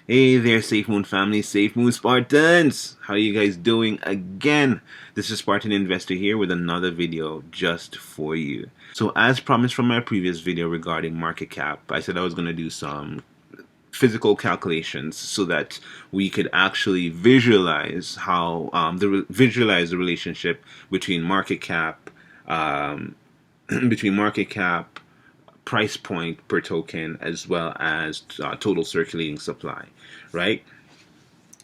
Hey there, Safemoon family, Safemoon Spartans! How you guys doing again? This is Spartan Investor here with another video just for you. So as promised from my previous video regarding market cap, I said I was going to do some physical calculations so that we could actually visualize how visualize the relationship between market cap um, between market cap, price point per token, as well as total circulating supply, right?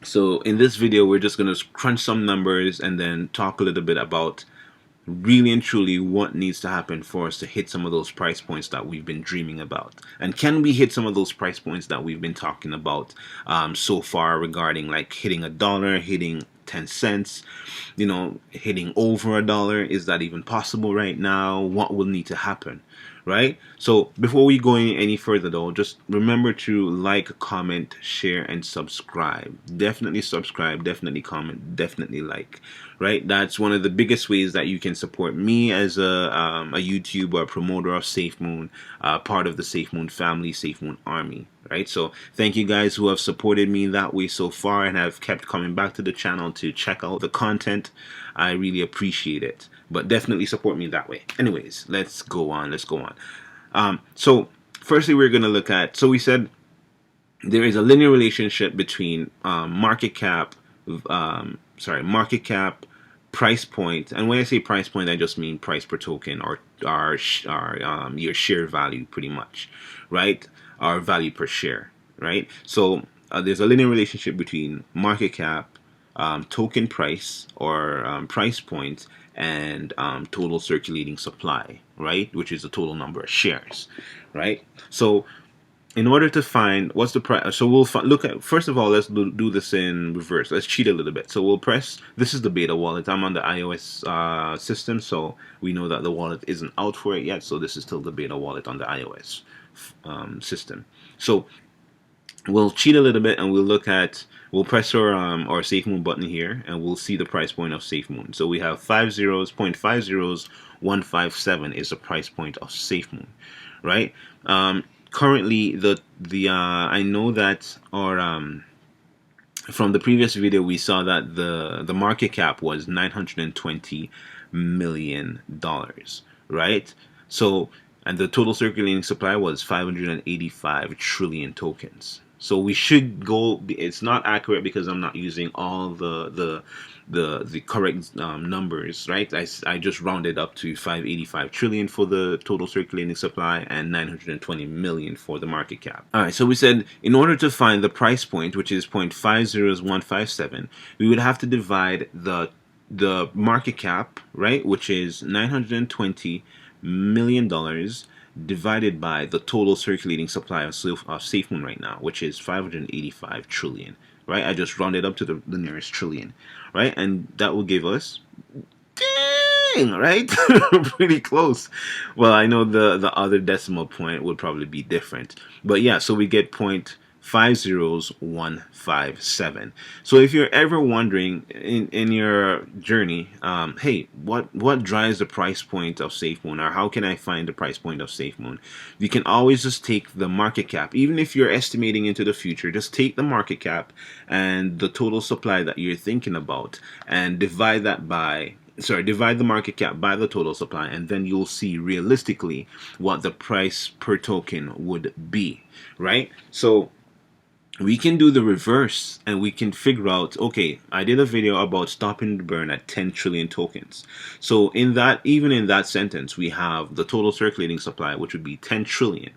So in this video, we're just going to crunch some numbers and then talk a little bit about really and truly what needs to happen for us to hit some of those price points that we've been dreaming about. And can we hit some of those price points that we've been talking about so far regarding like hitting $1, hitting 10 cents, hitting over $1? Is that even possible right now? What will need to happen? Right? So before we go any further though, just remember to like, comment, share, and subscribe. Definitely subscribe, definitely comment, definitely like. Right? That's one of the biggest ways that you can support me as a YouTuber, a promoter of Safemoon, part of the Safemoon family, Safemoon army. Right? So thank you guys who have supported me that way so far and have kept coming back to the channel to check out the content. I really appreciate it. But definitely support me that way. Anyways, let's go on. So firstly, we're going to look at, so we said there is a linear relationship between market cap, price point. And when I say price point, I just mean price per token, or your share value, pretty much, right? Our value per share, right? So there's a linear relationship between market cap, token price, or price point, and total circulating supply, right? Which is the total number of shares, right? So in order to find what's the price, so we'll look at, first of all, let's do this in reverse. Let's cheat a little bit. So we'll press, this is the beta wallet. I'm on the iOS system, so we know that the wallet isn't out for it yet. So this is still the beta wallet on the iOS system. So we'll cheat a little bit and we'll press our Safemoon button here, and we'll see the price point of Safemoon. So we have 0.50157 is the price point of Safemoon, right? Currently I know that from the previous video we saw that the market cap was $920 million, right? So, and the total circulating supply was 585 trillion tokens. So we should go, it's not accurate because I'm not using all the correct numbers, right? I just rounded up to 585 trillion for the total circulating supply and 920 million for the market cap. All right, so we said in order to find the price point, which is 0.50157, we would have to divide the market cap, right, which is $920 million, divided by the total circulating supply of Safemoon right now, which is 585 trillion, right? I just rounded up to the nearest trillion, right? And that will give us, dang, right? Pretty close. Well, I know the other decimal point would probably be different, but yeah, so we get 0.50157. So if you're ever wondering in your journey, hey, what drives the price point of Safemoon, or how can I find the price point of Safemoon? You can always just take the market cap. Even if you're estimating into the future, just take the market cap and the total supply that you're thinking about and divide the market cap by the total supply, and then you'll see realistically what the price per token would be, right? So we can do the reverse and we can figure out, okay, I did a video about stopping the burn at 10 trillion tokens. So even in that sentence, we have the total circulating supply, which would be 10 trillion,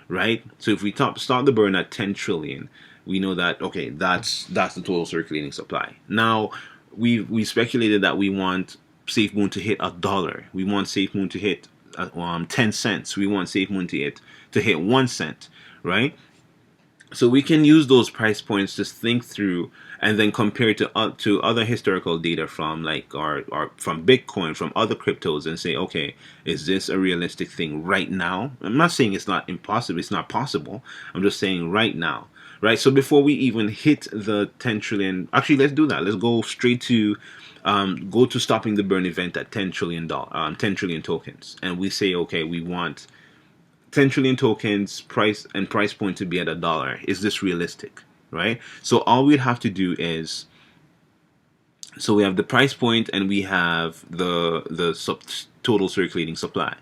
right? So if we stop the burn at 10 trillion, we know that, okay, that's the total circulating supply. Now, we speculated that we want Safemoon to hit $1. We want Safemoon to hit 10 cents. We want Safemoon to hit 1 cent, right? So we can use those price points to think through and then compare to other historical data from from Bitcoin, from other cryptos, and say, okay, is this a realistic thing right now? I'm not saying it's not impossible, it's not possible. I'm just saying right now, right? So before we even hit the 10 trillion, actually, let's do that. Let's go straight to stopping the burn event at 10 trillion tokens, and we say, okay, we want 10 trillion tokens price point to be at $1. Is this realistic? right? So all we'd have to do is, so we have the price point and we have the total circulating supply.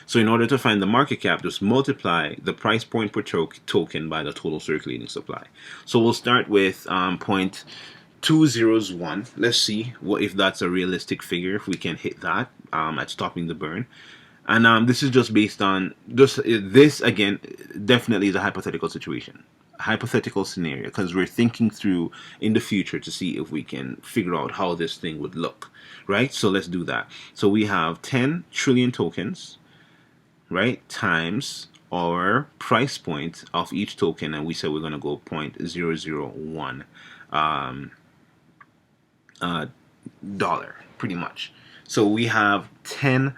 So in order to find the market cap, just multiply the price point per token by the total circulating supply. So we'll start with 0.201. Let's see what if that's a realistic figure, if we can hit that at stopping the burn. And this is just based on just this again. Definitely is a hypothetical situation, a hypothetical scenario, because we're thinking through in the future to see if we can figure out how this thing would look, right? So let's do that. So we have 10 trillion tokens, right, times our price point of each token, and we said we're going to go 0.001 dollar, pretty much. So we have $10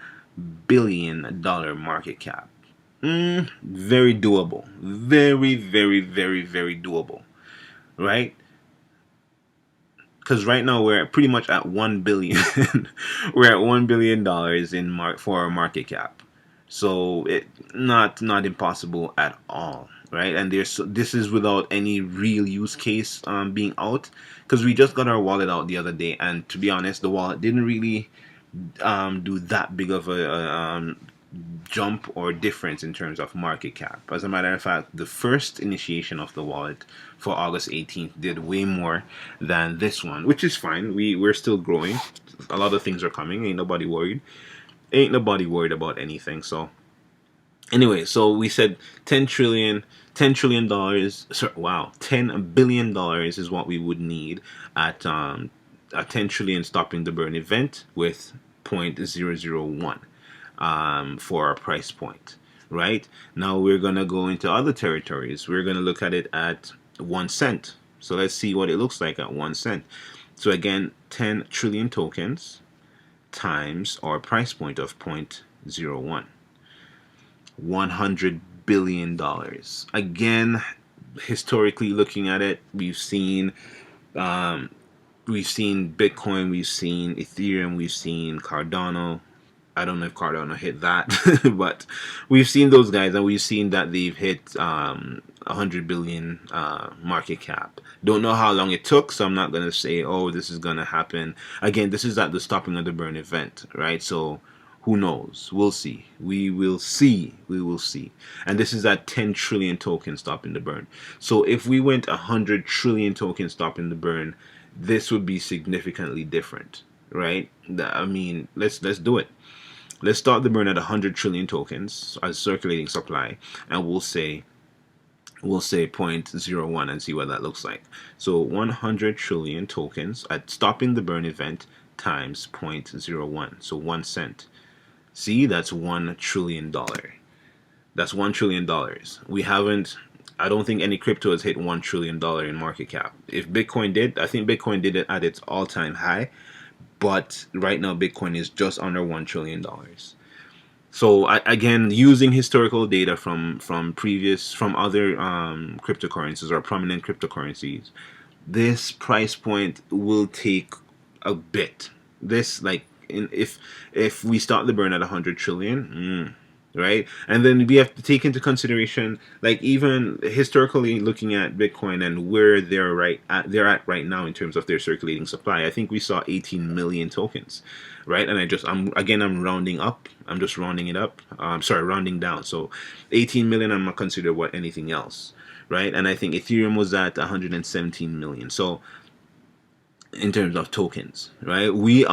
billion market cap. Very doable. Very, very, very, very doable, right? Because right now we're pretty much at 1 billion. We're at $1 billion for our market cap. So it not impossible at all, right? And this is without any real use case being out, because we just got our wallet out the other day, and to be honest, the wallet didn't really do that big of a jump or difference in terms of market cap. As a matter of fact, the first initiation of the wallet for August 18th did way more than this one, which is fine. We're still growing. A lot of things are coming. Ain't nobody worried. Ain't nobody worried about anything. So anyway, so we said 10 trillion dollars. Wow, $10 billion is what we would need at a 10 trillion stopping the burn event with 0.001 for our price point. Right now, we're gonna go into other territories. We're gonna look at it at 1 cent. So let's see what it looks like at 1 cent. So again, 10 trillion tokens times our price point of 0.01. $100 billion. Again, historically looking at it, we've seen Bitcoin, we've seen Ethereum, we've seen Cardano. I don't know if Cardano hit that, but we've seen those guys, and we've seen that they've hit 100 billion market cap. Don't know how long it took, so I'm not going to say, oh, this is going to happen. Again, this is at the stopping of the burn event, right? So who knows? We'll see. We will see. We will see. And this is at 10 trillion tokens stopping the burn. So if we went 100 trillion tokens stopping the burn, this would be significantly different, right? I mean, let's do it. Let's start the burn at 100 trillion tokens as circulating supply, and we'll say 0.01 and see what that looks like. So 100 trillion tokens at stopping the burn event times 0.01, so 1 cent. See, that's $1 trillion. That's $1 trillion. We haven't, I don't think any crypto has hit $1 trillion in market cap. If Bitcoin did, I think Bitcoin did it at its all-time high. But right now, Bitcoin is just under $1 trillion. So again, using historical data from other cryptocurrencies or prominent cryptocurrencies, this price point will take a bit. This if we start the burn at 100 trillion. Right? And then we have to take into consideration, like, even historically looking at Bitcoin and where they're at right now in terms of their circulating supply. I think we saw 18 million tokens, right? And I'm rounding up. I'm just rounding it up. Rounding down. So 18 million, I'm not consider what anything else, right? And I think Ethereum was at 117 million. So in terms of tokens, right? We're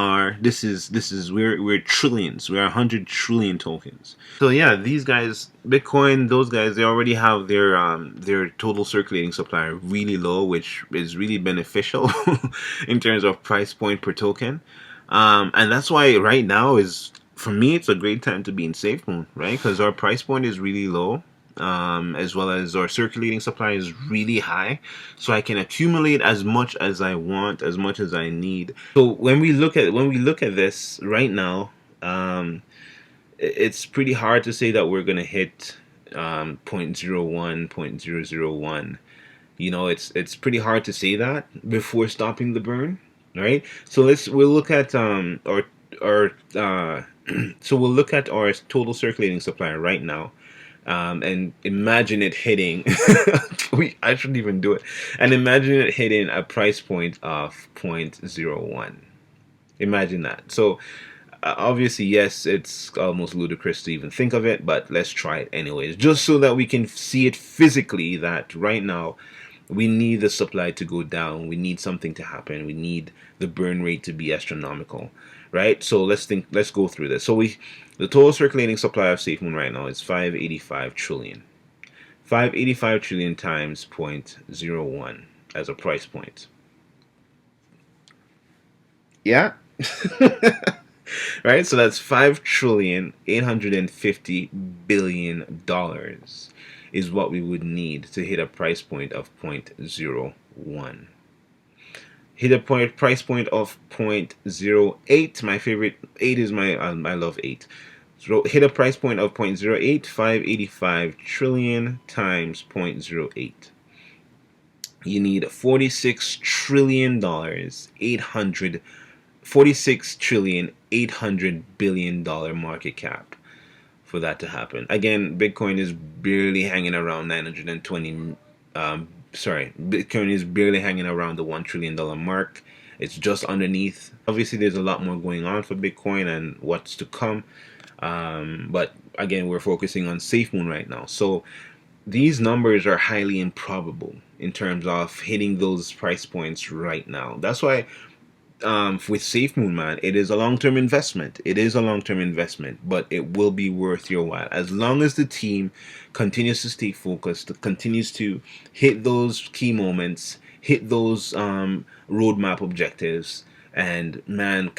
trillions. We're 100 trillion tokens. So yeah, these guys, Bitcoin, those guys, they already have their total circulating supply really low, which is really beneficial in terms of price point per token. And that's why right now for me, it's a great time to be in Safemoon, right? Because our price point is really low. As well as our circulating supply is really high, so I can accumulate as much as I want, as much as I need. So when we look at this right now, it's pretty hard to say that we're gonna hit 0.01, 0.001. You know, it's pretty hard to say that before stopping the burn, right? So we'll look at our so we'll look at our total circulating supply right now. And imagine it hitting. I shouldn't even do it. And imagine it hitting a price point of 0.01. Imagine that. So obviously, yes, it's almost ludicrous to even think of it, but let's try it anyways, just so that we can see it physically. That right now we need the supply to go down. We need something to happen. We need the burn rate to be astronomical, right? So let's think. Let's go through this. The total circulating supply of Safemoon right now is 585 trillion. 585 trillion times 0.01 as a price point. Yeah. Right? So that's 5,850,000,000,000 is what we would need to hit a price point of 0.01. Hit a price point of 0.08. My favorite 8 is I love 8. So hit a price point of 0.08, 585 trillion times 0.08. You need $46 trillion, 800 billion market cap for that to happen. Again, Bitcoin is barely hanging around 920. Bitcoin is barely hanging around the $1 trillion mark. It's just underneath. Obviously, there's a lot more going on for Bitcoin and what's to come. But again, we're focusing on Safemoon right now. So these numbers are highly improbable in terms of hitting those price points right now. That's why with Safemoon, man, it is a long-term investment. It is a long-term investment, but it will be worth your while as long as the team continues to stay focused, continues to hit those key moments, hit those roadmap objectives. And man,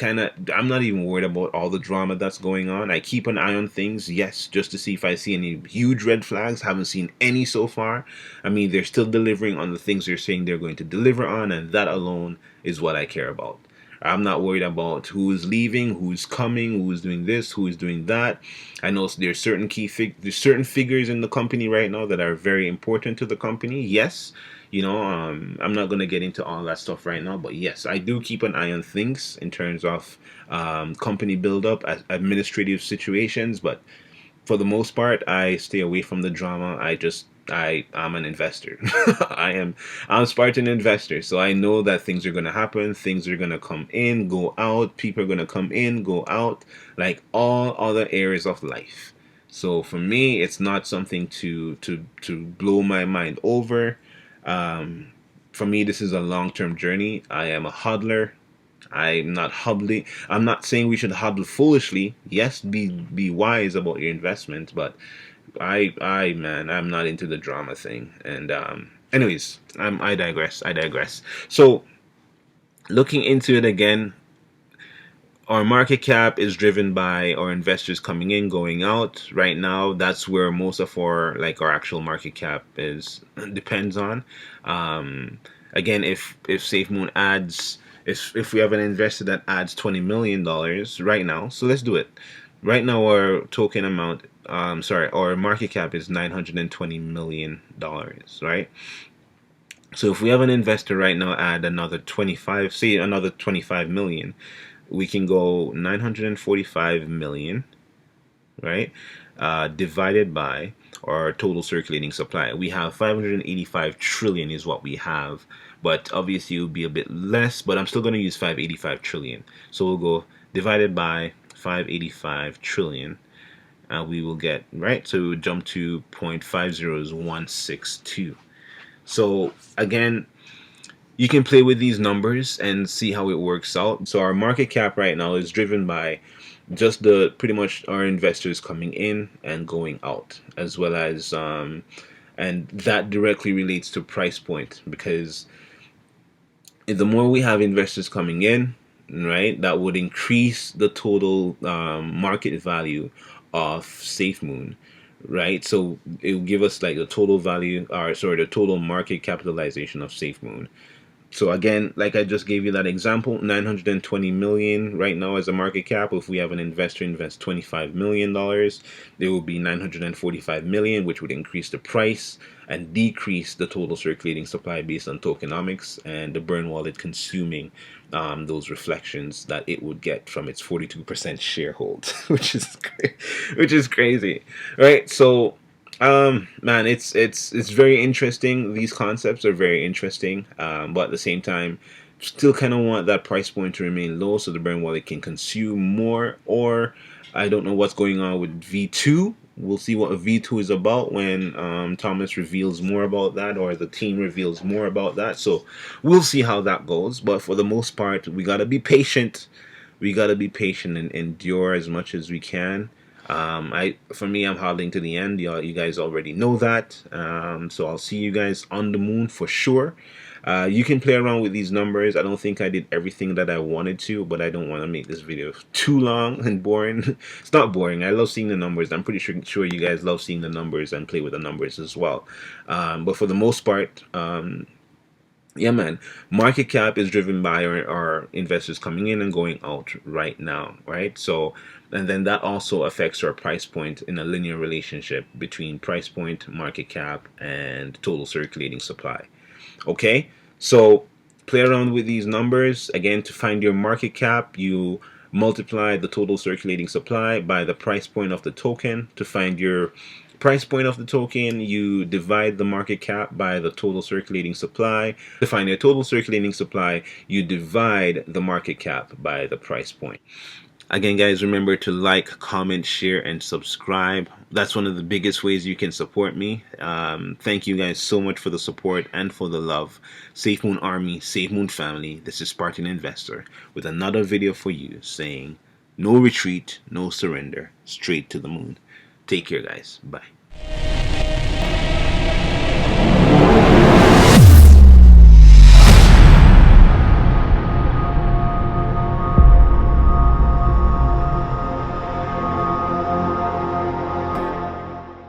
I'm not even worried about all the drama that's going on. I keep an eye on things, yes, just to see if I see any huge red flags. Haven't seen any so far. I mean, they're still delivering on the things they're saying they're going to deliver on, and that alone is what I care about. I'm not worried about who's leaving, who's coming, who's doing this, who is doing that. I know there's certain there's certain figures in the company right now that are very important to the company. Yes, I'm not going to get into all that stuff right now, but yes, I do keep an eye on things in terms of company build-up, administrative situations, but for the most part, I stay away from the drama. I'm an investor. I'm Spartan investor, so I know that things are gonna happen. Things are gonna come in, go out. People are gonna come in, go out, like all other areas of life. So for me, it's not something to blow my mind over. For me, this is a long-term journey. I am a hodler. I'm not saying we should hodl foolishly. Yes, be wise about your investment, but man, I'm not into the drama thing. And anyways, I digress. I digress. So looking into it again, our market cap is driven by our investors coming in, going out. Right now, that's where most of our actual market cap is depends on. Again, if Safemoon adds, if we have an investor that adds $20 million right now, so let's do it. Right now, our token amount, our market cap is $920 million, right? So if we have an investor right now add another 25 million, we can go 945 million, right? Divided by our total circulating supply. We have 585 trillion is what we have, but obviously it will be a bit less, but I'm still going to use 585 trillion. So we'll go divided by 585 trillion. We will get, right? So we would jump to 0.50162. So again, you can play with these numbers and see how it works out. So our market cap right now is driven by just pretty much our investors coming in and going out, as well as and that directly relates to price point, because the more we have investors coming in, right, that would increase the total market value of Safemoon, right? So it will give us like the total value, or sorry, the total market capitalization of Safemoon. So again, like I just gave you that example, 920 million right now as a market cap. If we have an investor invest $25 million, there will be 945 million, which would increase the price and decrease the total circulating supply based on tokenomics and the burn wallet consuming those reflections that it would get from its 42% sharehold, which is crazy, right? So Man, it's very interesting. These concepts are very interesting. But at the same time, still kind of want that price point to remain low so the brand wallet can consume more. Or I don't know what's going on with V2. We'll see what V2 is about when Thomas reveals more about that, or the team reveals more about that. So we'll see how that goes. But for the most part, we gotta be patient. We gotta be patient and endure as much as we can. For me, I'm holding to the end. You guys already know that. So I'll see you guys on the moon for sure. You can play around with these numbers. I don't think I did everything that I wanted to, but I don't want to make this video too long and boring. It's not boring. I love seeing the numbers. I'm pretty sure you guys love seeing the numbers and play with the numbers as well. But for the most part, yeah, man. Market cap is driven by our investors coming in and going out right now, right? So, and then that also affects our price point in a linear relationship between price point, market cap, and total circulating supply. Okay, so play around with these numbers. Again, to find your market cap, you multiply the total circulating supply by the price point of the token. To find your price point of the token, you divide the market cap by the total circulating supply. To find your total circulating supply, you divide the market cap by the price point. Again, guys, remember to like, comment, share, and subscribe. That's one of the biggest ways you can support me. Thank you guys so much for the support and for the love. Safemoon Army, Safemoon Family, this is Spartan Investor with another video for you saying, no retreat, no surrender, straight to the moon. Take care, guys. Bye.